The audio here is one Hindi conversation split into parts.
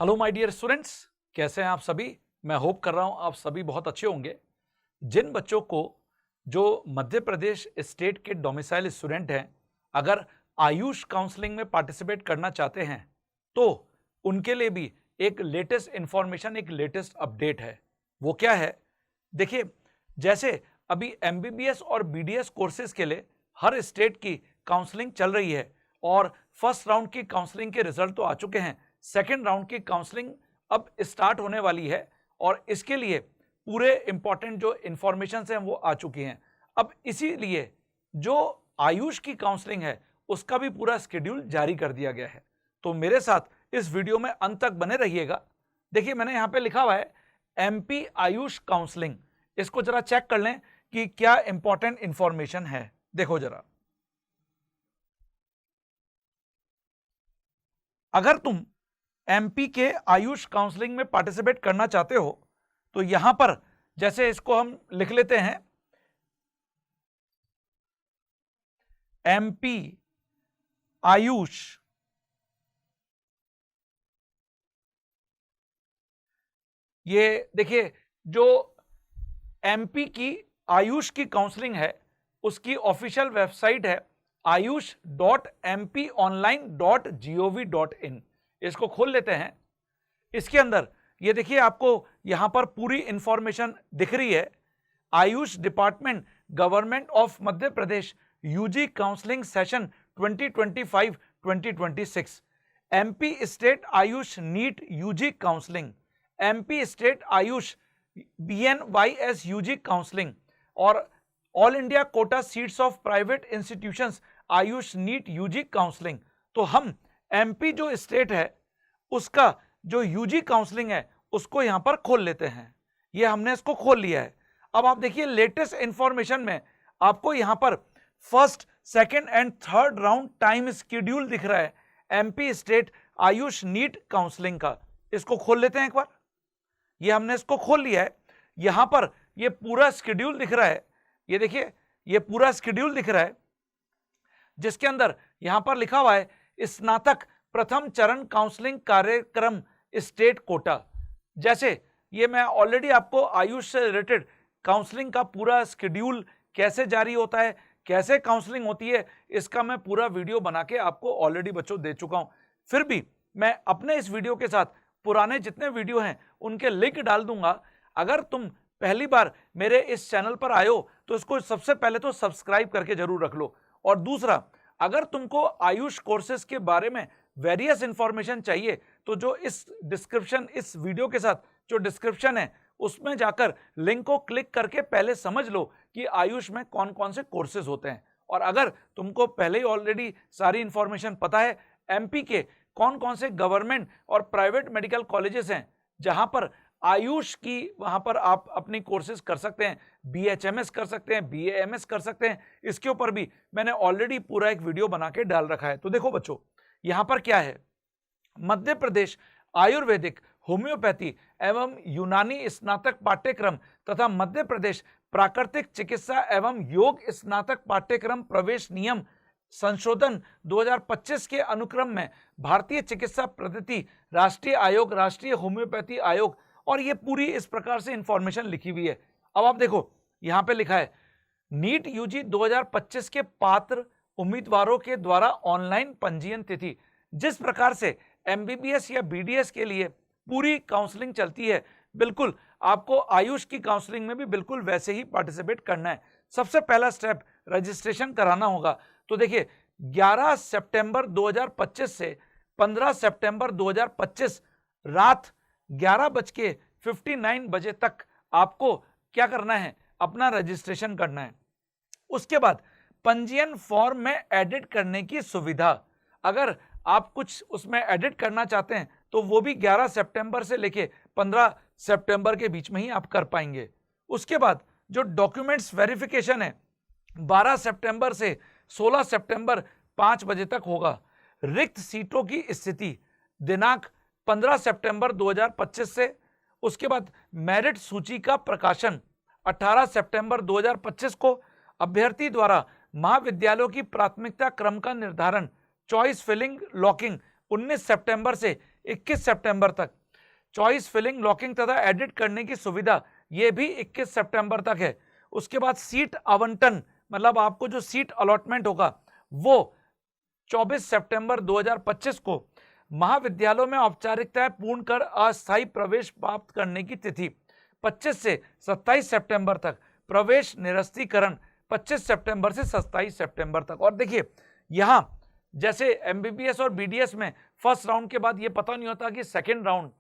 हेलो माय डियर स्टूडेंट्स, कैसे हैं आप सभी। मैं होप कर रहा हूं आप सभी बहुत अच्छे होंगे। जिन बच्चों को जो मध्य प्रदेश स्टेट के डोमिसाइल स्टूडेंट हैं, अगर आयुष काउंसलिंग में पार्टिसिपेट करना चाहते हैं तो उनके लिए भी एक लेटेस्ट इंफॉर्मेशन, एक लेटेस्ट अपडेट है। वो क्या है? देखिए, जैसे अभी एमबीबीएस और बीडीएस कोर्सेज के लिए हर स्टेट की काउंसलिंग चल रही है और फर्स्ट राउंड की काउंसलिंग के रिजल्ट तो आ चुके हैं। सेकेंड राउंड की काउंसलिंग अब स्टार्ट होने वाली है और इसके लिए पूरे इंपॉर्टेंट जो इंफॉर्मेशन हैं वो आ चुकी हैं। अब इसीलिए जो आयुष की काउंसलिंग है उसका भी पूरा शेड्यूल जारी कर दिया गया है। तो मेरे साथ इस वीडियो में अंत तक बने रहिएगा। देखिए, मैंने यहां पे लिखा हुआ है एमपी आयुष काउंसलिंग। इसको जरा चेक कर लें कि क्या इंपॉर्टेंट इंफॉर्मेशन है। देखो जरा, अगर तुम एमपी के आयुष काउंसलिंग में पार्टिसिपेट करना चाहते हो तो यहां पर जैसे इसको हम लिख लेते हैं एमपी आयुष ये देखिए, जो एमपी की आयुष की काउंसलिंग है उसकी ऑफिशियल वेबसाइट है ayush.mponline.gov.in। इसको खोल लेते हैं। इसके अंदर ये देखिए, आपको यहां पर पूरी इंफॉर्मेशन दिख रही है। AYUSH department, government of Madhya Pradesh, UG counselling session 2025-2026, MP state AYUSH NEET UG counselling, MP state AYUSH BNYS UG counselling और all India quota seats of private institutions AYUSH NEET UG counselling. तो हम एमपी जो स्टेट है उसका जो यूजी काउंसलिंग है उसको यहां पर खोल लेते हैं। ये हमने इसको खोल लिया है। अब आप देखिए, लेटेस्ट इंफॉर्मेशन में आपको यहां पर first, second and third round time schedule दिख रहा है MP state AYUSH NEET counselling का। इसको खोल लेते हैं एक बार। ये हमने इसको खोल लिया है। यहां पर ये पूरा शेड्यूल दिख रहा है। ये देखिए, ये पूरा शेड्यूल दिख रहा है जिसके अंदर यहां पर लिखा हुआ है स्नातक प्रथम चरण काउंसलिंग कार्यक्रम स्टेट कोटा। जैसे ये मैं ऑलरेडी आपको आयुष से रिलेटेड काउंसलिंग का पूरा शेड्यूल कैसे जारी होता है, कैसे काउंसलिंग होती है, इसका मैं पूरा वीडियो बना के आपको ऑलरेडी बच्चों दे चुका हूं। फिर भी मैं अपने इस वीडियो के साथ पुराने जितने वीडियो हैं उनके लिंक डाल दूंगा। अगर तुम पहली बार मेरे इस चैनल पर आए हो तो इसको सबसे पहले तो सब्सक्राइब करके जरूर रख लो। और दूसरा, अगर तुमको आयुष कोर्सेज के बारे में वेरियस इंफॉर्मेशन चाहिए तो जो इस डिस्क्रिप्शन, इस वीडियो के साथ जो डिस्क्रिप्शन है उसमें जाकर लिंक को क्लिक करके पहले समझ लो कि आयुष में कौन कौन से कोर्सेज होते हैं। और अगर तुमको पहले ही ऑलरेडी सारी इंफॉर्मेशन पता है एमपी के कौन कौन से गवर्नमेंट और प्राइवेट मेडिकल कॉलेजेस हैं जहां पर आयुष की, वहां पर आप अपनी कोर्सेज कर सकते हैं, BHMS कर सकते हैं, BAMS कर सकते हैं, इसके ऊपर भी मैंने ऑलरेडी पूरा एक वीडियो बना के डाल रखा है। तो देखो बच्चों, यहां पर क्या है, मध्य प्रदेश आयुर्वेदिक, होम्योपैथी एवं यूनानी स्नातक पाठ्यक्रम तथा मध्य प्रदेश प्राकृतिक चिकित्सा एवं योग स्नातक पाठ्यक्रम प्रवेश नियम संशोधन 2025 के अनुक्रम में भारतीय चिकित्सा पद्धति राष्ट्रीय आयोग, राष्ट्रीय होम्योपैथी आयोग, और ये पूरी इस प्रकार से इंफॉर्मेशन लिखी हुई है। अब आप देखो, यहां पे लिखा है नीट यूजी 2025 के पात्र उम्मीदवारों के द्वारा ऑनलाइन पंजीयन तिथि। जिस प्रकार से एमबीबीएस या बीडीएस के लिए पूरी काउंसलिंग चलती है, बिल्कुल आपको आयुष की काउंसलिंग में भी बिल्कुल वैसे ही पार्टिसिपेट करना है। सबसे पहला स्टेप रजिस्ट्रेशन कराना होगा। तो देखिए, 11 सितंबर 2025 से 15 सितंबर 2025 रात 11:59 बजे तक आपको क्या करना है, अपना रजिस्ट्रेशन करना है। उसके बाद पंजीयन फॉर्म में एडिट करने की सुविधा, अगर आप कुछ उसमें एडिट करना चाहते हैं तो वो भी 11 सितंबर से लेके 15 सितंबर के बीच में ही आप कर पाएंगे। उसके बाद जो डॉक्यूमेंट्स वेरिफिकेशन है 12 सितंबर से 16 सितंबर 5 बजे तक होगा। रिक्त सीटों की स्थिति दिनांक 15 सितंबर 2025 से, उसके बाद मेरिट सूची का प्रकाशन 18 सितंबर 2025 को, अभ्यर्थी द्वारा महाविद्यालयों की प्राथमिकता क्रम का निर्धारण, चॉइस फिलिंग लॉकिंग 19 सितंबर से 21 सितंबर तक। चॉइस फिलिंग, लॉकिंग तथा एडिट करने की सुविधा ये भी 21 सितंबर तक है। उसके बाद सीट आवंटन, मतलब आपको जो सीट अलॉटमेंट होगा वो 24 सितंबर 2025 को। महाविद्यालयों में औपचारिकताएं पूर्ण कर अस्थायी प्रवेश प्राप्त करने की तिथि 25 से 27 सितंबर तक। प्रवेश निरस्तीकरण 25 सितंबर से 27 सितंबर तक। और देखिए यहां जैसे एमबीबीएस और बीडीएस में फर्स्ट राउंड के बाद ये पता नहीं होता कि सेकेंड राउंड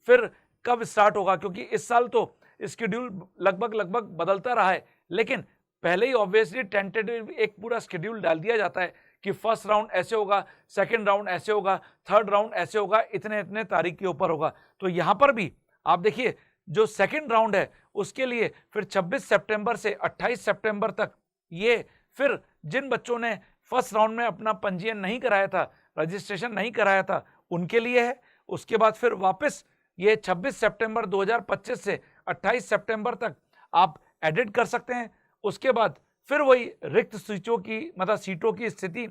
फिर कब स्टार्ट होगा, क्योंकि इस साल तो शेड्यूल लगभग बदलता रहा है, लेकिन पहले ही ऑब्वियसली टेंटेटिव एक पूरा शेड्यूल डाल दिया जाता है कि फर्स्ट राउंड ऐसे होगा, सेकंड राउंड ऐसे होगा, थर्ड राउंड ऐसे होगा, इतने इतने तारीख के ऊपर होगा। तो यहां पर भी आप देखिए जो सेकंड राउंड है उसके लिए फिर 26 सितंबर से 28 सितंबर तक, ये फिर जिन बच्चों ने फर्स्ट राउंड में अपना पंजीयन नहीं कराया था, रजिस्ट्रेशन नहीं कराया था, उनके लिए है। उसके बाद फिर वापस ये 26 सितंबर 2025 से 28 सितंबर तक आप एडिट कर सकते हैं। उसके बाद फिर वही रिक्त सीटों की मतलब सीटों की स्थिति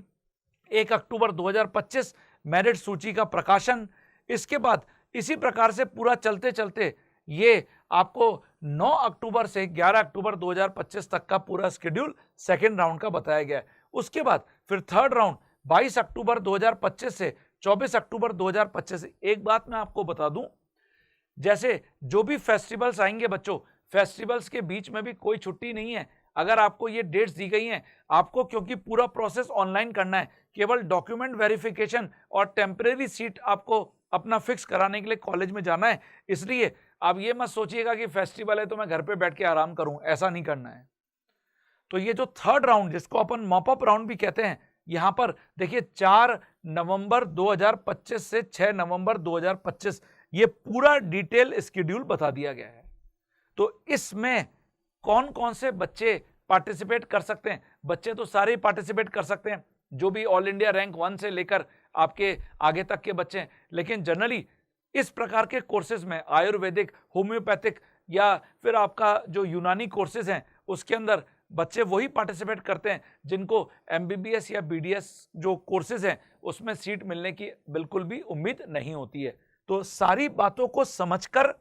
1 अक्टूबर 2025 मेरिट सूची का प्रकाशन। इसके बाद इसी प्रकार से पूरा चलते चलते ये आपको 9 अक्टूबर से 11 अक्टूबर 2025 तक का पूरा शेड्यूल सेकेंड राउंड का बताया गया है। उसके बाद फिर थर्ड राउंड 22 अक्टूबर 2025 से 24 अक्टूबर 2025। एक बात मैं आपको बता दूं, जैसे जो भी फेस्टिवल्स आएंगे बच्चों, फेस्टिवल्स के बीच में भी कोई छुट्टी नहीं है। अगर आपको ये डेट्स दी गई हैं, आपको क्योंकि पूरा प्रोसेस ऑनलाइन करना है, केवल डॉक्यूमेंट वेरिफिकेशन और टेम्परेरी सीट आपको अपना फिक्स कराने के लिए कॉलेज में जाना है। इसलिए आप ये मत सोचिएगा कि फेस्टिवल है तो मैं घर पे बैठ के आराम करूं, ऐसा नहीं करना है। तो ये जो थर्ड राउंड जिसको अपन मॉपअप राउंड भी कहते हैं, यहां पर देखिए 4 नवंबर 2025 से 6 नवंबर 2025 ये पूरा डिटेल शेड्यूल बता दिया गया है। तो इसमें कौन कौन से बच्चे पार्टिसिपेट कर सकते हैं? बच्चे तो सारे पार्टिसिपेट कर सकते हैं, जो भी ऑल इंडिया रैंक 1 से लेकर आपके आगे तक के बच्चे हैं। लेकिन जनरली इस प्रकार के कोर्सेज में आयुर्वेदिक, होम्योपैथिक या फिर आपका जो यूनानी कोर्सेज हैं उसके अंदर बच्चे वही पार्टिसिपेट करते हैं जिनको एमबीबीएस या बीडीएस जो कोर्सेज हैं उसमें सीट मिलने की बिल्कुल भी उम्मीद नहीं होती है। तो सारी बातों को समझकर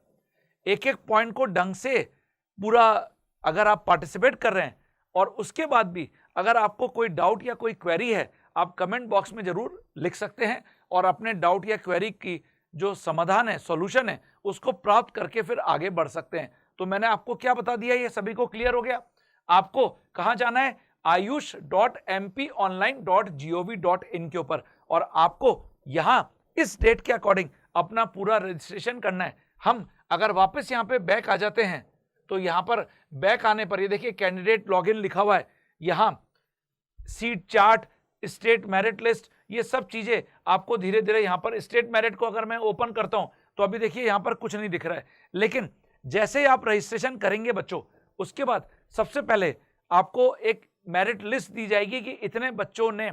एक एक पॉइंट को ढंग से पूरा अगर आप पार्टिसिपेट कर रहे हैं, और उसके बाद भी अगर आपको कोई डाउट या कोई क्वेरी है, आप कमेंट बॉक्स में जरूर लिख सकते हैं और अपने डाउट या क्वेरी की जो समाधान है, सॉल्यूशन है, उसको प्राप्त करके फिर आगे बढ़ सकते हैं। तो मैंने आपको क्या बता दिया, ये सभी को क्लियर हो गया। आपको कहां जाना है? ayush.mponline.gov.in के ऊपर, और आपको यहां इस डेट के अकॉर्डिंग अपना पूरा रजिस्ट्रेशन करना है। हम अगर वापस यहां पे बैक आ जाते हैं तो यहां पर बैक आने पर ये देखिए कैंडिडेट लॉगिन लिखा हुआ है, यहां seat chart, state merit list, ये सब चीजें आपको धीरे धीरे यहां पर स्टेट मेरिट को अगर मैं ओपन करता हूं तो अभी देखिए यहां पर कुछ नहीं दिख रहा है। लेकिन जैसे ही आप रजिस्ट्रेशन करेंगे बच्चों, उसके बाद सबसे पहले आपको एक मेरिट लिस्ट दी जाएगी कि इतने बच्चों ने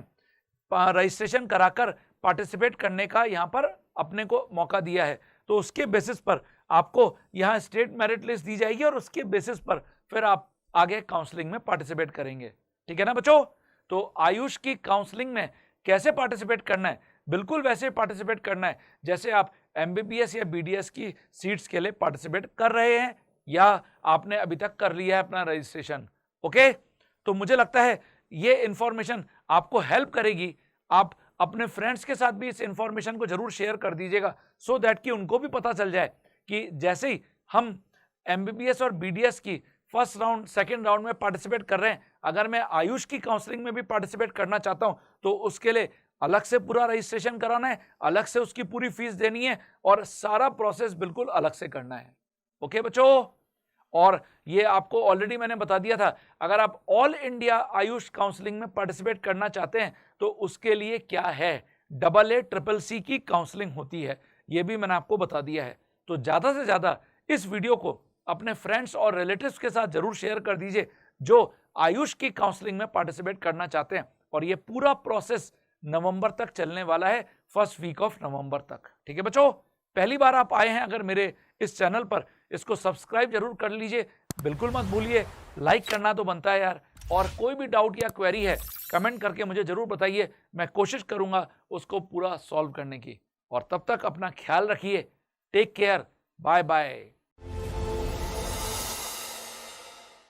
रजिस्ट्रेशन कराकर पार्टिसिपेट करने का यहां पर अपने को मौका दिया है। तो उसके बेसिस पर आपको यहां स्टेट मेरिट लिस्ट दी जाएगी और उसके बेसिस पर फिर आप आगे काउंसलिंग में पार्टिसिपेट करेंगे। ठीक है ना बच्चों? तो आयुष की काउंसलिंग में कैसे पार्टिसिपेट करना है? बिल्कुल वैसे पार्टिसिपेट करना है जैसे आप एमबीबीएस या बीडीएस की सीट्स के लिए पार्टिसिपेट कर रहे हैं या आपने अभी तक कर लिया है अपना रजिस्ट्रेशन। ओके, तो मुझे लगता है ये इंफॉर्मेशन आपको हेल्प करेगी। आप अपने फ्रेंड्स के साथ भी इस इंफॉर्मेशन को जरूर शेयर कर दीजिएगा, सो दैट कि उनको भी पता चल जाए कि जैसे ही हम एमबीबीएस और बीडीएस की फर्स्ट राउंड, सेकंड राउंड में पार्टिसिपेट कर रहे हैं, अगर मैं आयुष की काउंसलिंग में भी पार्टिसिपेट करना चाहता हूं तो उसके लिए अलग से पूरा रजिस्ट्रेशन कराना है, अलग से उसकी पूरी फीस देनी है और सारा प्रोसेस बिल्कुल अलग से करना है। ओके बच्चों, और ये आपको ऑलरेडी मैंने बता दिया था, अगर आप ऑल इंडिया आयुष काउंसलिंग में पार्टिसिपेट करना चाहते हैं तो उसके लिए क्या है, AA CCC की काउंसलिंग होती है, ये भी मैंने आपको बता दिया है। तो ज्यादा से ज्यादा इस वीडियो को अपने फ्रेंड्स और रिलेटिव्स के साथ जरूर शेयर कर दीजिए जो आयुष की काउंसलिंग में पार्टिसिपेट करना चाहते हैं। और ये पूरा प्रोसेस नवंबर तक चलने वाला है, फर्स्ट वीक ऑफ नवंबर तक। ठीक है बच्चों, पहली बार आप आए हैं अगर मेरे इस चैनल पर, इसको सब्सक्राइब जरूर कर लीजिए, बिल्कुल मत भूलिए, लाइक करना तो बनता है यार। और कोई भी डाउट या क्वेरी है कमेंट करके मुझे जरूर बताइए, मैं कोशिश करूंगा उसको पूरा सॉल्व करने की। और तब तक अपना ख्याल रखिए। Take care, bye bye.